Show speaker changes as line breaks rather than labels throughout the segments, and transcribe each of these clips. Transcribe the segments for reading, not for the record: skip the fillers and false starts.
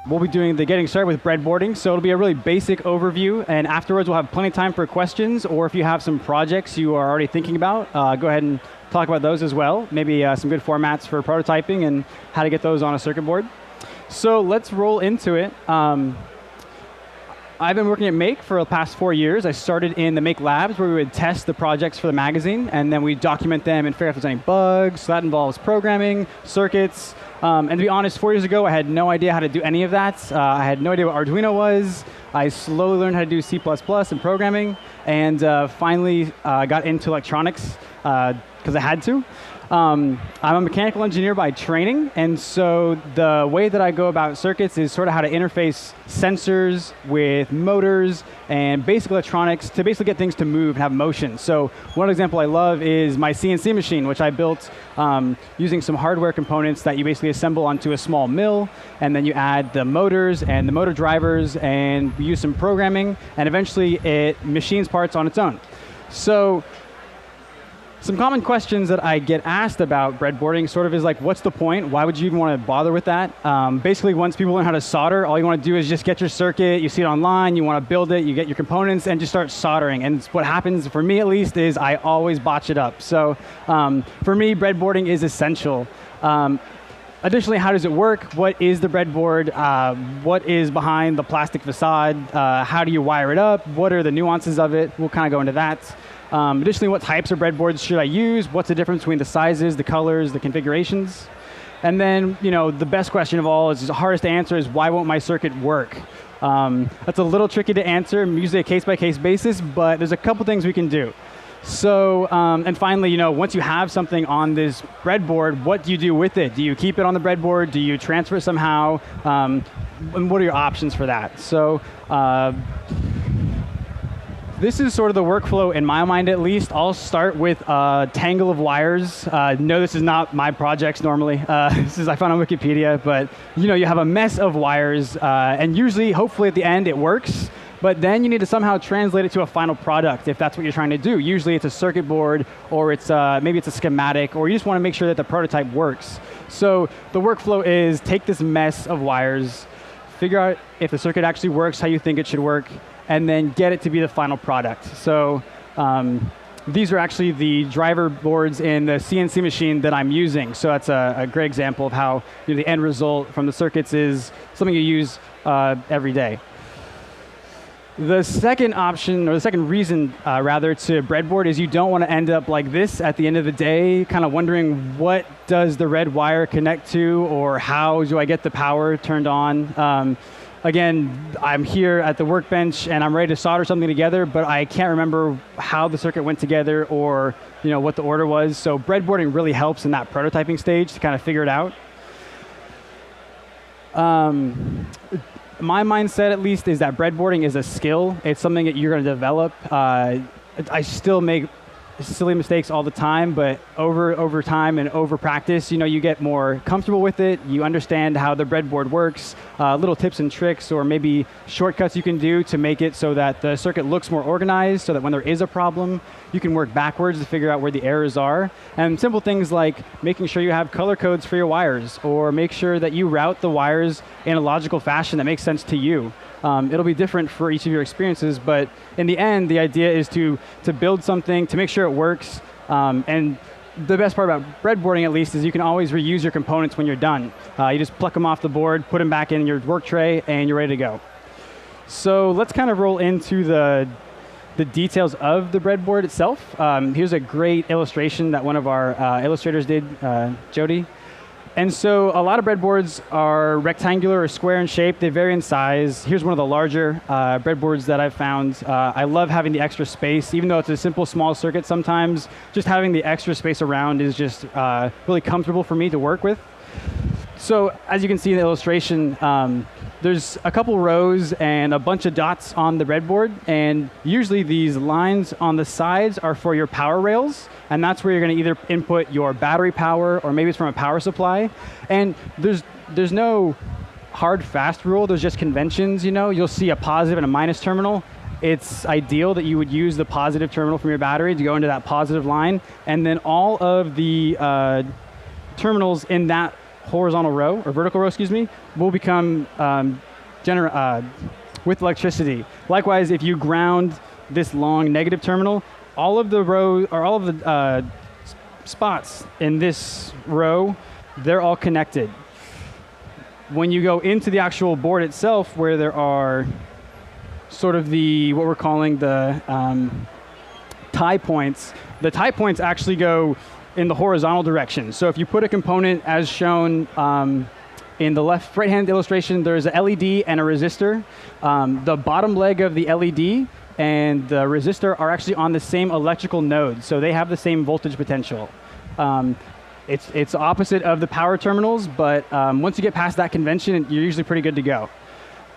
We'll be doing the getting started with breadboarding, so it'll be a really basic overview, and afterwards we'll have plenty of time for questions, or if you have some projects you are already thinking about, go ahead and talk about those as well. Maybe some good formats for prototyping and how to get those on a circuit board. So let's roll into it. I've been working at Make for the past 4 years. I started in the Make labs where we would test the projects for the magazine, and then we document them and figure out if there's any bugs. So that involves programming, circuits, and to be honest, 4 years ago, I had no idea how to do any of that. I had no idea what Arduino was. I slowly learned how to do C++ and programming, and finally got into electronics because I had to. I'm a mechanical engineer by training, and so the way that I go about circuits is sort of how to interface sensors with motors and basic electronics to basically get things to move and have motion. So one example I love is my CNC machine, which I built using some hardware components that you basically assemble onto a small mill, and then you add the motors and the motor drivers and use some programming, and eventually it machines parts on its own. So some common questions that I get asked about breadboarding sort of is like, what's the point? Why would you even want to bother with that? Basically, once people learn how to solder, all you want to do is just get your circuit, you see it online, you want to build it, you get your components, and just start soldering. And what happens, for me at least, is I always botch it up. So for me, breadboarding is essential. Additionally, how does it work? What is the breadboard? What is behind the plastic facade? How do you wire it up? What are the nuances of it? We'll kind of go into that. Additionally, what types of breadboards should I use? What's the difference between the sizes, the colors, the configurations? And then, the best question of all is the hardest to answer is why won't my circuit work? That's a little tricky to answer, usually a case-by-case basis, but there's a couple things we can do. So, and finally, once you have something on this breadboard, what do you do with it? Do you keep it on the breadboard? Do you transfer it somehow? And what are your options for that? So, this is sort of the workflow in my mind, at least. I'll start with a tangle of wires. No, this is not my projects normally. This is I found on Wikipedia, but you have a mess of wires, and usually, hopefully at the end, it works. But then you need to somehow translate it to a final product if that's what you're trying to do. Usually it's a circuit board, or it's maybe it's a schematic, or you just want to make sure that the prototype works. So the workflow is take this mess of wires, figure out if the circuit actually works how you think it should work, and then get it to be the final product. So these are actually the driver boards in the CNC machine that I'm using. So that's a great example of how the end result from the circuits is something you use every day. The second option, or the second reason, rather, to breadboard is you don't want to end up like this at the end of the day, kind of wondering what does the red wire connect to, or how do I get the power turned on? Again, I'm here at the workbench and I'm ready to solder something together, but I can't remember how the circuit went together or what the order was. So breadboarding really helps in that prototyping stage to kind of figure it out. My mindset, at least, is that breadboarding is a skill. It's something that you're going to develop. I still make silly mistakes all the time, but over time and over practice, you get more comfortable with it. You understand how the breadboard works, little tips and tricks, or maybe shortcuts you can do to make it so that the circuit looks more organized, so that when there is a problem, you can work backwards to figure out where the errors are. And simple things like making sure you have color codes for your wires, or make sure that you route the wires in a logical fashion that makes sense to you. It'll be different for each of your experiences, but in the end, the idea is to build something, to make sure it works. And the best part about breadboarding, at least, is you can always reuse your components when you're done. You just pluck them off the board, put them back in your work tray, and you're ready to go. So let's kind of roll into the details of the breadboard itself. Here's a great illustration that one of our illustrators did, Jody. And so a lot of breadboards are rectangular or square in shape. They vary in size. Here's one of the larger breadboards that I've found. I love having the extra space. Even though it's a simple, small circuit sometimes, just having the extra space around is just really comfortable for me to work with. So as you can see in the illustration, there's a couple rows and a bunch of dots on the breadboard. And usually these lines on the sides are for your power rails. And that's where you're going to either input your battery power, or maybe it's from a power supply. And there's no hard, fast rule. There's just conventions. You'll see a positive and a minus terminal. It's ideal that you would use the positive terminal from your battery to go into that positive line. And then all of the terminals in that horizontal row, or vertical row, excuse me, will become with electricity. Likewise, if you ground this long negative terminal, all of the row, or all of the spots in this row, they're all connected. When you go into the actual board itself, where there are sort of what we're calling the tie points, the tie points actually go in the horizontal direction. So if you put a component as shown in the right-hand illustration, there's an LED and a resistor. The bottom leg of the LED and the resistor are actually on the same electrical node, so they have the same voltage potential. It's opposite of the power terminals, but once you get past that convention, you're usually pretty good to go.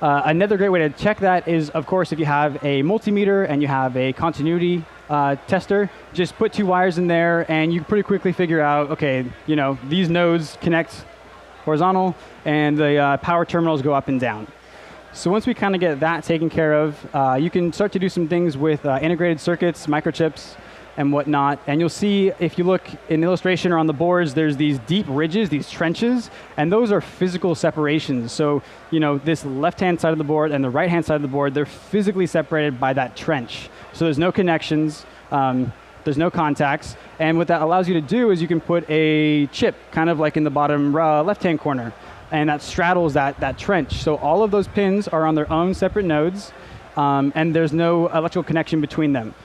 Another great way to check that is, of course, if you have a multimeter and you have a continuity tester, just put 2 wires in there and you pretty quickly figure out, okay, these nodes connect horizontal and the power terminals go up and down. So once we kind of get that taken care of, you can start to do some things with integrated circuits, microchips, and whatnot. And you'll see, if you look in the illustration or on the boards, there's these deep ridges, these trenches, and those are physical separations. So, this left-hand side of the board and the right-hand side of the board, they're physically separated by that trench. So there's no connections, there's no contacts, and what that allows you to do is you can put a chip kind of like in the bottom left-hand corner, and that straddles that trench. So all of those pins are on their own separate nodes, and there's no electrical connection between them.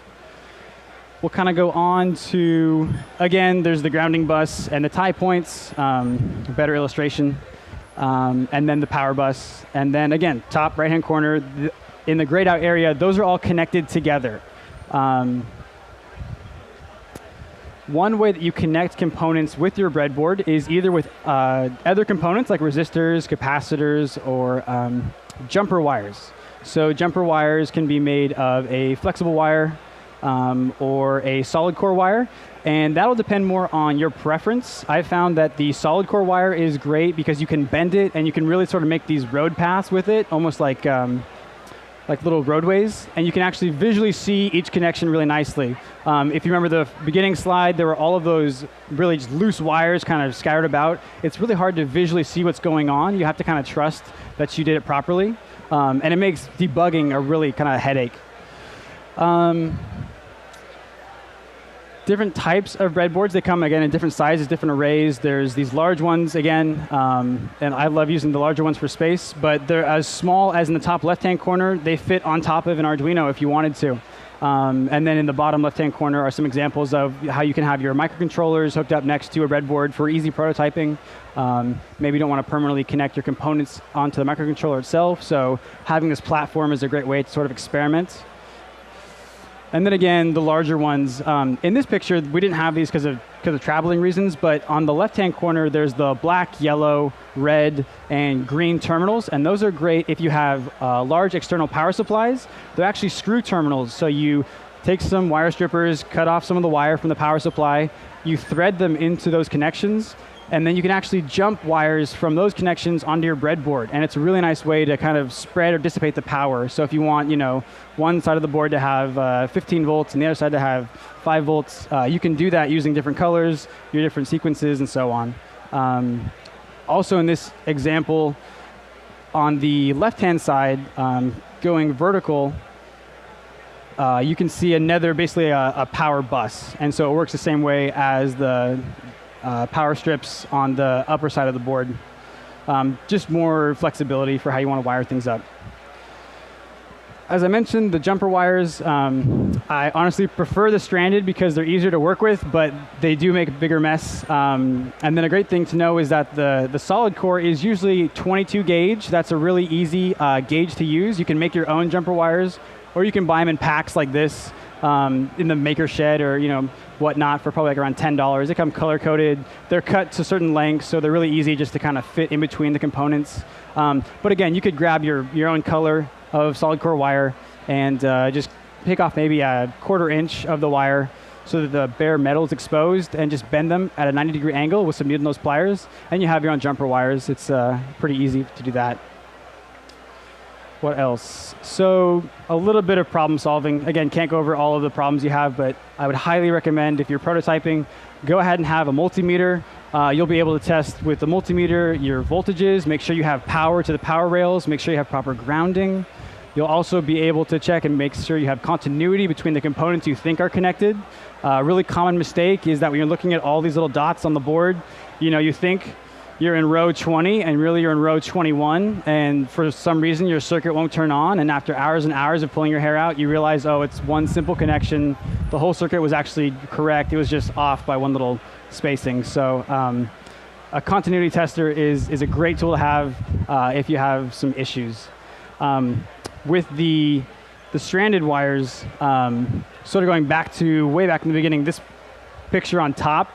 We'll kind of go on to, again, there's the grounding bus and the tie points, better illustration, and then the power bus. And then again, top right-hand corner, in the grayed out area, those are all connected together. One way that you connect components with your breadboard is either with other components like resistors, capacitors, or jumper wires. So jumper wires can be made of a flexible wire, or a solid core wire, and that'll depend more on your preference. I've found that the solid core wire is great because you can bend it and you can really sort of make these road paths with it, almost like little roadways, and you can actually visually see each connection really nicely. If you remember the beginning slide, there were all of those really just loose wires kind of scattered about. It's really hard to visually see what's going on. You have to kind of trust that you did it properly, and it makes debugging a really kind of headache. Different types of breadboards, they come again in different sizes, different arrays. There's these large ones again, and I love using the larger ones for space, but they're as small as in the top left-hand corner. They fit on top of an Arduino if you wanted to. And then in the bottom left-hand corner are some examples of how you can have your microcontrollers hooked up next to a breadboard for easy prototyping. Maybe you don't want to permanently connect your components onto the microcontroller itself, so having this platform is a great way to sort of experiment. And then again, the larger ones. In this picture, we didn't have these because of traveling reasons, but on the left-hand corner, there's the black, yellow, red, and green terminals, and those are great if you have large external power supplies. They're actually screw terminals, so you take some wire strippers, cut off some of the wire from the power supply, you thread them into those connections, and then you can actually jump wires from those connections onto your breadboard. And it's a really nice way to kind of spread or dissipate the power. So if you want, one side of the board to have 15 volts and the other side to have 5 volts, you can do that using different colors, your different sequences, and so on. Also in this example, on the left-hand side, going vertical, you can see basically a power bus. And so it works the same way as the power strips on the upper side of the board. Just more flexibility for how you want to wire things up. As I mentioned, the jumper wires, I honestly prefer the stranded because they're easier to work with, but they do make a bigger mess. And then a great thing to know is that the solid core is usually 22 gauge. That's a really easy gauge to use. You can make your own jumper wires, or you can buy them in packs like this in the maker shed or whatnot for probably like around $10. They come color coded. They're cut to certain lengths, so they're really easy just to kind of fit in between the components. But again, you could grab your own color of solid core wire and just pick off maybe a 1/4 inch of the wire so that the bare metal is exposed, and just bend them at a 90-degree angle with some needle nose pliers, and you have your own jumper wires. It's pretty easy to do that. What else? So a little bit of problem solving. Again, can't go over all of the problems you have, but I would highly recommend if you're prototyping, go ahead and have a multimeter You'll be able to test with the multimeter your voltages, make sure you have power to the power rails, make sure you have proper grounding. You'll also be able to check and make sure you have continuity between the components you think are connected. A really common mistake is that when you're looking at all these little dots on the board, you think you're in row 20 and really you're in row 21, and for some reason your circuit won't turn on, and after hours and hours of pulling your hair out, you realize, oh, it's one simple connection. The whole circuit was actually correct. It was just off by one little spacing. So a continuity tester is a great tool to have if you have some issues. With the stranded wires, sort of going back to way back in the beginning, this picture on top,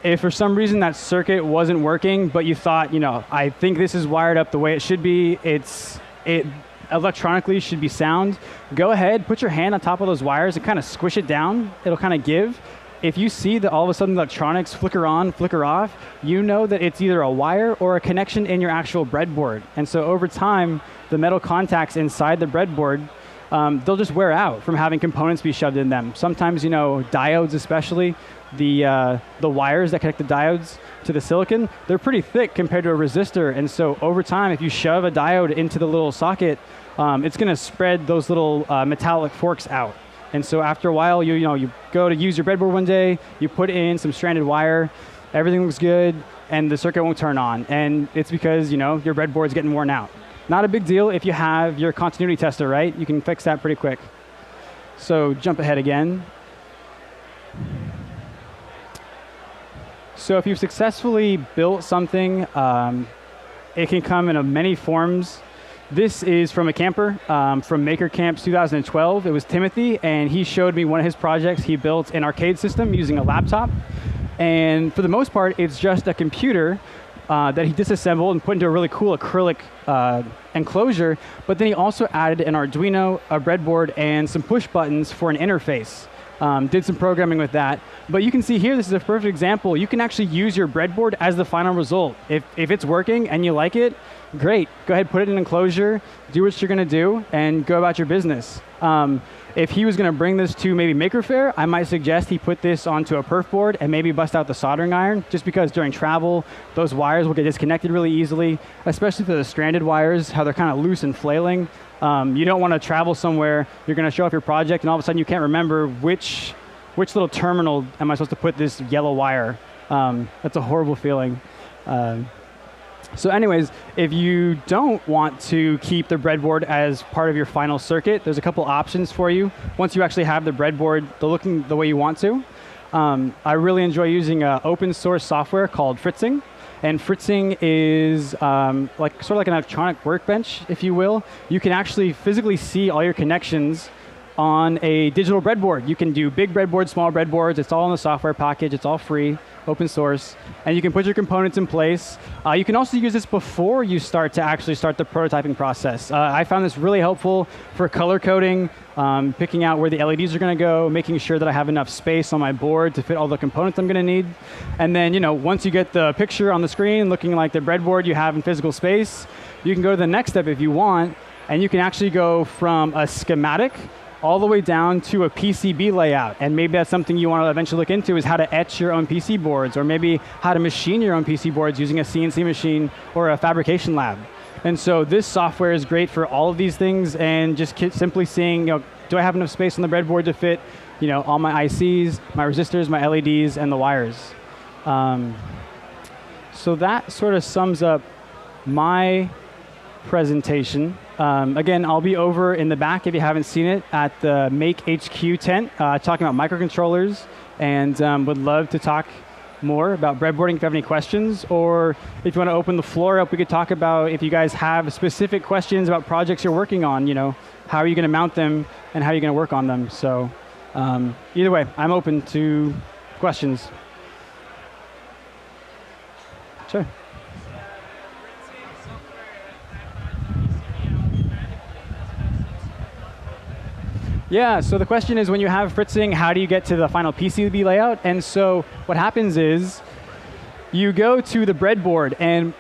if for some reason that circuit wasn't working, but you thought, I think this is wired up the way it should be, it electronically should be sound, go ahead, put your hand on top of those wires and kind of squish it down. It'll kind of give. If you see that all of a sudden the electronics flicker on, flicker off, you know that it's either a wire or a connection in your actual breadboard. And so over time, the metal contacts inside the breadboard, they'll just wear out from having components be shoved in them. Sometimes, diodes especially, the wires that connect the diodes to the silicon, they're pretty thick compared to a resistor. And so over time, if you shove a diode into the little socket, it's going to spread those little metallic forks out. And so after a while, you go to use your breadboard one day, you put in some stranded wire, everything looks good, and the circuit won't turn on. And it's because, your breadboard's getting worn out. Not a big deal if you have your continuity tester, right? You can fix that pretty quick. So jump ahead again. So if you've successfully built something, it can come in many forms. This is from a camper from Maker Camps 2012. It was Timothy, and he showed me one of his projects. He built an arcade system using a laptop. And for the most part, it's just a computer that he disassembled and put into a really cool acrylic enclosure. But then he also added an Arduino, a breadboard, and some push buttons for an interface. Did some programming with that. But you can see here, this is a perfect example. You can actually use your breadboard as the final result. If it's working and you like it, great. Go ahead, put it in an enclosure, do what you're going to do, and go about your business. If he was going to bring this to maybe Maker Faire, I might suggest he put this onto a perf board and maybe bust out the soldering iron, just because during travel, those wires will get disconnected really easily, especially for the stranded wires, how they're kind of loose and flailing. You don't want to travel somewhere, you're going to show off your project, and all of a sudden you can't remember which little terminal am I supposed to put this yellow wire. That's a horrible feeling. So anyways, if you don't want to keep the breadboard as part of your final circuit, there's a couple options for you. Once you actually have the breadboard looking the way you want to. I really enjoy using open source software called Fritzing. And Fritzing is sort of like an electronic workbench, if you will. You can actually physically see all your connections on a digital breadboard. You can do big breadboards, small breadboards. It's all in the software package. It's all free, open source. And you can put your components in place. You can also use this before you start the prototyping process. I found this really helpful for color coding, picking out where the LEDs are going to go, making sure that I have enough space on my board to fit all the components I'm going to need. And then, once you get the picture on the screen looking like the breadboard you have in physical space, you can go to the next step if you want, and you can actually go from a schematic all the way down to a PCB layout. And maybe that's something you want to eventually look into, is how to etch your own PC boards, or maybe how to machine your own PC boards using a CNC machine or a fabrication lab. And so this software is great for all of these things, and just simply seeing, do I have enough space on the breadboard to fit, all my ICs, my resistors, my LEDs, and the wires. So that sort of sums up my presentation. Again, I'll be over in the back, if you haven't seen it, at the Make HQ tent, talking about microcontrollers, and would love to talk more about breadboarding if you have any questions, or if you want to open the floor up, we could talk about if you guys have specific questions about projects you're working on, how are you going to mount them and how are you going to work on them. So either way, I'm open to questions. Sure. Yeah, so the question is, when you have Fritzing, how do you get to the final PCB layout? And so what happens is, you go to the breadboard, and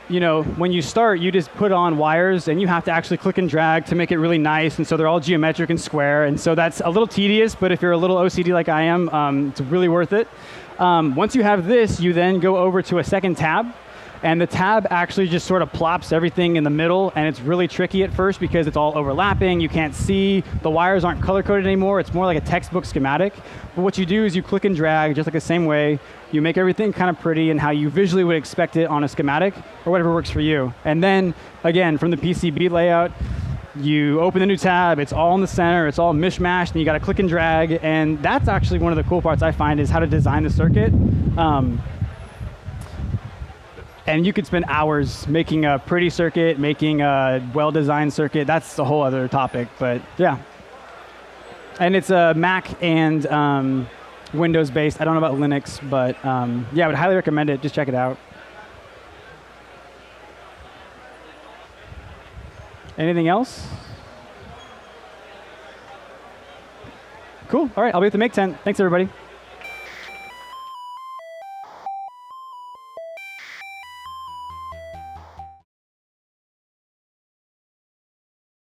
when you start, you just put on wires, and you have to actually click and drag to make it really nice, and so they're all geometric and square, and so that's a little tedious, but if you're a little OCD like I am, it's really worth it. Once you have this, you then go over to a second tab, and the tab actually just sort of plops everything in the middle, and it's really tricky at first because it's all overlapping. You can't see. The wires aren't color-coded anymore. It's more like a textbook schematic. But what you do is you click and drag just like the same way. You make everything kind of pretty and how you visually would expect it on a schematic or whatever works for you. And then, again, from the PCB layout, you open the new tab, it's all in the center, it's all mishmashed, and you got to click and drag. And that's actually one of the cool parts I find is how to design the circuit. And you could spend hours making a pretty circuit, making a well-designed circuit. That's a whole other topic, but yeah. And it's a Mac and Windows-based. I don't know about Linux, but yeah, I would highly recommend it. Just check it out. Anything else? Cool. All right, I'll be at the Make tent. Thanks, everybody.